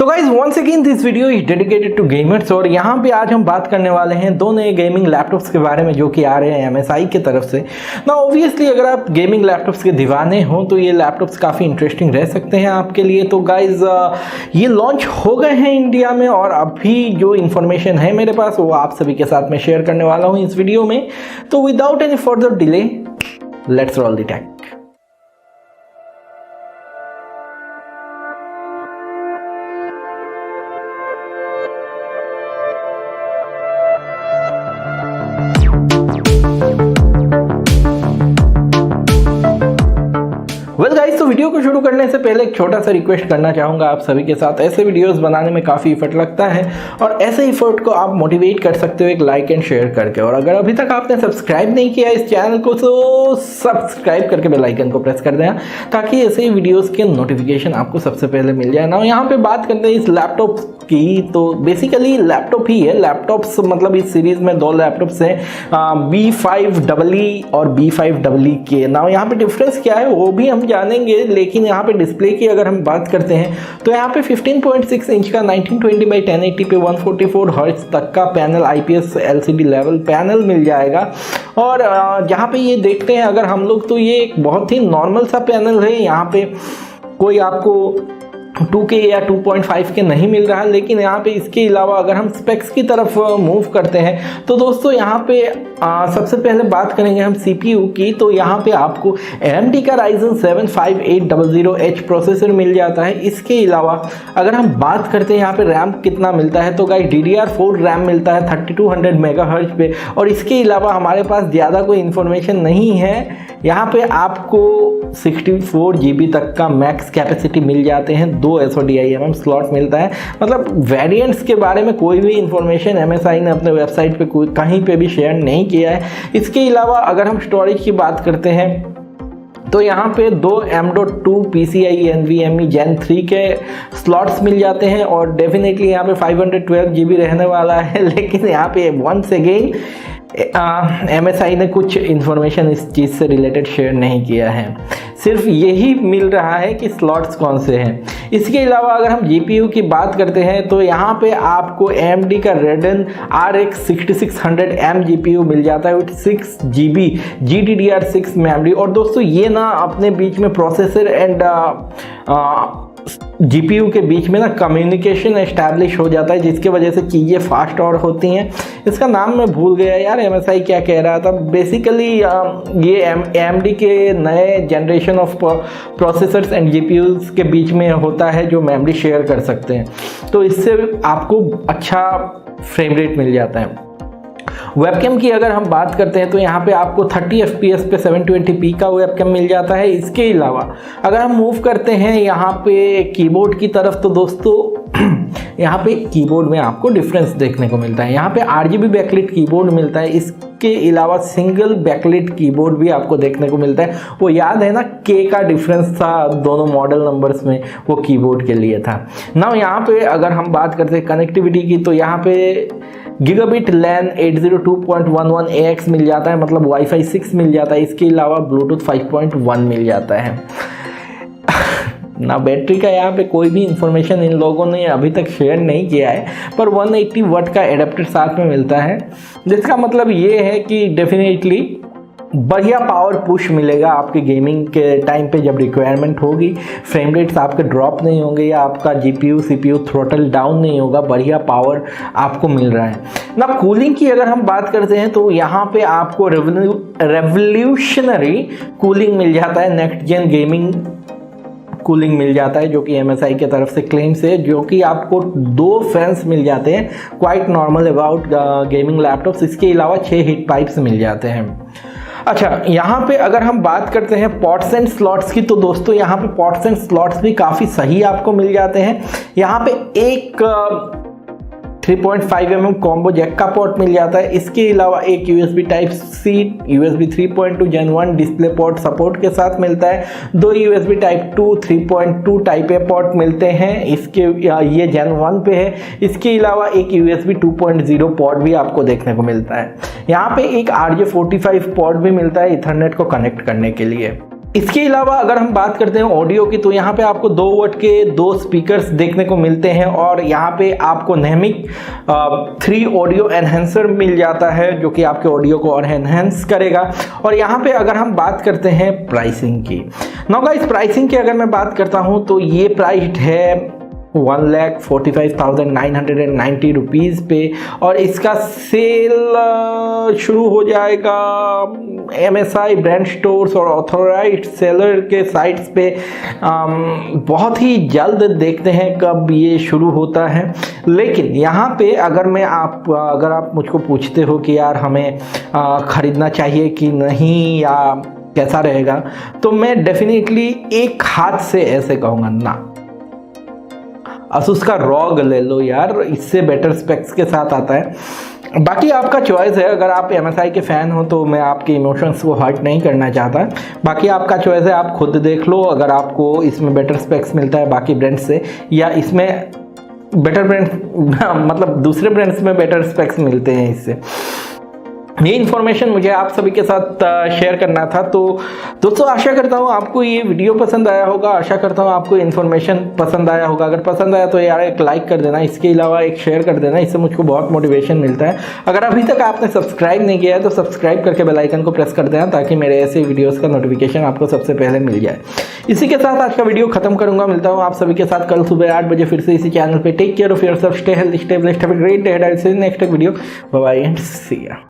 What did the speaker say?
Guys once again this video is dedicated to gamers और यहाँ पे आज हम बात करने वाले हैं दो नए गेमिंग लैपटॉप्स के बारे में जो कि आ रहे हैं MSI की तरफ से ना। ऑब्वियसली अगर आप गेमिंग लैपटॉप्स के दीवाने हो तो ये लैपटॉप्स काफ़ी इंटरेस्टिंग रह सकते हैं आपके लिए। तो गाइज ये लॉन्च हो गए हैं इंडिया में और अभी जो इन्फॉर्मेशन है मेरे पास वो आप सभी के साथ मैं शेयर करने वाला हूँ इस वीडियो में। तो without any further delay let's roll the tag. तो वीडियो को शुरू करने से पहले एक छोटा सा रिक्वेस्ट करना चाहूँगा आप सभी के साथ। ऐसे वीडियोस बनाने में काफ़ी इफर्ट लगता है और ऐसे इफर्ट को आप मोटिवेट कर सकते हो एक लाइक एंड शेयर करके। और अगर अभी तक आपने सब्सक्राइब नहीं किया इस चैनल को तो सब्सक्राइब करके बेल आइकन को प्रेस कर देना ताकि ऐसे ही वीडियोज़ के नोटिफिकेशन आपको सबसे पहले मिल जाए ना। यहाँ पर बात करते हैं इस लैपटॉप की, तो बेसिकली लैपटॉप ही है। लैपटॉप्स मतलब इस सीरीज़ में दो लैपटॉप्स हैं B5EE और B5EE के ना। यहाँ पे डिफरेंस क्या है वो भी हम जानेंगे, लेकिन यहाँ पे डिस्प्ले की अगर हम बात करते हैं तो यहाँ पे 15.6 इंच का 1920x1080 पे 144 हर्ट्ज तक का panel IPS LCD level panel मिल जाएगा। और यहाँ पे ये देखते हैं अगर हम लोग तो ये एक बहुत ही नॉर्मल सा पैनल है। यहाँ पे कोई आपको 2K या 2.5 के नहीं मिल रहा, लेकिन यहाँ पे इसके अलावा अगर हम स्पेक्स की तरफ मूव करते हैं तो दोस्तों यहाँ पे सबसे पहले बात करेंगे हम CPU की। तो यहाँ पे आपको AMD का Ryzen 7 5800H प्रोसेसर मिल जाता है। इसके अलावा अगर हम बात करते हैं यहाँ पे रैम कितना मिलता है तो गाइस DDR4 रैम मिलता है 3200 मेगाहर्ट्ज पे। और इसके अलावा हमारे पास ज़्यादा कोई इन्फॉर्मेशन नहीं है। यहाँ पे आपको 64 GB तक का मैक्स कैपेसिटी मिल जाते हैं, 2 SODIMM स्लॉट मिलता है। मतलब वेरिएंट्स के बारे में कोई भी इंफॉर्मेशन MSI ने अपने वेबसाइट पे कहीं पे भी शेयर नहीं किया है। इसके अलावा अगर हम स्टोरेज की बात करते हैं तो यहाँ पे 2 M.2 PCIe NVMe Gen 3 के स्लॉट्स मिल जाते हैं और डेफिनेटली यहाँ पे 512 GB रहने वाला है। लेकिन यहाँ पे वंस अगेन MSI ने कुछ इन्फॉर्मेशन इस चीज़ से रिलेटेड शेयर नहीं किया है, सिर्फ यही मिल रहा है कि स्लॉट्स कौन से हैं। इसके अलावा अगर हम GPU की बात करते हैं तो यहाँ पे आपको AMD का Ryzen RX 6600M GPU मिल जाता है विथ 6 GB GDDR6 मेमोरी। और दोस्तों ये ना अपने बीच में प्रोसेसर एंड GPU के बीच में ना कम्युनिकेशन एस्टैब्लिश हो जाता है, जिसके वजह से चीज़ें फास्ट और होती हैं। इसका नाम मैं भूल गया यार, MSI क्या कह रहा था। बेसिकली ये AMD के नए generation of processors and GPUs के बीच में होता है जो मेमोरी शेयर कर सकते हैं, तो इससे आपको अच्छा फ्रेम रेट मिल जाता है। वेबकैम की अगर हम बात करते हैं तो यहाँ पे आपको 30 FPS पे 720p का वेबकैम मिल जाता है। इसके अलावा अगर हम मूव करते हैं यहाँ पे कीबोर्ड की तरफ तो दोस्तों यहाँ पे कीबोर्ड में आपको डिफरेंस देखने को मिलता है। यहाँ पे RGB बैकलिट कीबोर्ड मिलता है। इसके अलावा सिंगल बैकलिट कीबोर्ड भी आपको देखने को मिलता है। वो याद है ना K का डिफरेंस था दोनों मॉडल नंबर्स में, वो कीबोर्ड के लिए था ना। यहाँ पे अगर हम बात करते हैं कनेक्टिविटी की तो यहाँ पे गीगाबिट LAN 802.11ax मिल जाता है, मतलब Wi-Fi 6 मिल जाता है। इसके अलावा ब्लूटूथ 5.1 मिल जाता है ना। बैटरी का यहाँ पे कोई भी इंफॉर्मेशन इन लोगों ने अभी तक शेयर नहीं किया है, पर 180 वाट का एडाप्टर साथ में मिलता है, जिसका मतलब ये है कि डेफिनेटली बढ़िया पावर पुश मिलेगा आपके गेमिंग के टाइम पे जब रिक्वायरमेंट होगी। फ्रेम रेट्स आपके ड्रॉप नहीं होंगे या आपका GPU CPU थ्रोटल डाउन नहीं होगा, बढ़िया पावर आपको मिल रहा है ना। कूलिंग की अगर हम बात करते हैं तो यहाँ पे आपको रेवोल्यूशनरी कूलिंग मिल जाता है, नेक्स्ट जेन गेमिंग कूलिंग मिल जाता है जो कि MSI की तरफ से क्लेम से, जो कि आपको 2 फैंस मिल जाते हैं, quite normal about gaming laptops. इसके अलावा 6 हीट पाइप्स मिल जाते हैं। अच्छा, यहाँ पे अगर हम बात करते हैं पॉट्स एंड स्लॉट्स की तो दोस्तों यहाँ पे पॉट्स एंड स्लॉट्स भी काफ़ी सही आपको मिल जाते हैं। यहाँ पे एक 3.5mm कॉम्बो जैक का पोर्ट मिल जाता है। इसके अलावा एक USB Type-C USB 3.2 Gen 1 display port support के साथ मिलता है। 2 USB Type-2 3.2 Type-A पोर्ट मिलते हैं, इसके ये Gen 1 पे है। इसके अलावा एक USB 2.0 पोर्ट भी आपको देखने को मिलता है। यहाँ पे एक RJ45 पोर्ट भी मिलता है इथरनेट को कनेक्ट करने के लिए। इसके अलावा अगर हम बात करते हैं ऑडियो की, तो यहाँ पे आपको 2 वॉट के 2 स्पीकर्स देखने को मिलते हैं और यहाँ पे आपको नेमिक 3 ऑडियो एनहेंसर मिल जाता है जो कि आपके ऑडियो को और एनहेंस करेगा। और यहाँ पे अगर हम बात करते हैं प्राइसिंग की, नाउ गाइस प्राइसिंग की अगर मैं बात करता हूँ तो ये प्राइस है 1,45,990 रुपीज़ पे और इसका सेल शुरू हो जाएगा MSI ब्रांड स्टोर्स और ऑथोराइज्ड सेलर के साइट्स पे बहुत ही जल्द। देखते हैं कब ये शुरू होता है। लेकिन यहाँ पे अगर आप मुझको पूछते हो कि यार हमें ख़रीदना चाहिए कि नहीं या कैसा रहेगा, तो मैं डेफिनेटली एक हाथ से ऐसे कहूँगा ना, Asus का ROG ले लो यार, इससे बेटर स्पेक्स के साथ आता है। बाकी आपका चॉइस है, अगर आप MSI के फ़ैन हो तो मैं आपके इमोशंस को हर्ट नहीं करना चाहता। बाकी आपका चॉइस है, आप खुद देख लो अगर आपको इसमें बेटर स्पेक्स मिलता है बाकी ब्रांड से, या इसमें बेटर ब्रांड मतलब दूसरे ब्रांड्स में बेटर स्पेक्स मिलते हैं इससे। ये इन्फॉर्मेशन मुझे आप सभी के साथ शेयर करना था। तो दोस्तों आशा करता हूँ आपको ये वीडियो पसंद आया होगा, आशा करता हूँ आपको इन्फॉर्मेशन पसंद आया होगा। अगर पसंद आया तो यार एक लाइक कर देना, इसके अलावा एक शेयर कर देना, इससे मुझको बहुत मोटिवेशन मिलता है। अगर अभी तक आपने सब्सक्राइब नहीं किया है तो सब्सक्राइब करके बेल आइकन को प्रेस कर देना ताकि मेरे ऐसे वीडियोज़ का नोटिफिकेशन आपको सबसे पहले मिल जाए। इसी के साथ आज का वीडियो खत्म करूँगा। मिलता हूँ आप सभी के साथ कल सुबह 8 बजे फिर से इसी चैनल पर। Take care of yourself, stay healthy, stay blessed, have a great day, I will see you next video. Bye bye and see you.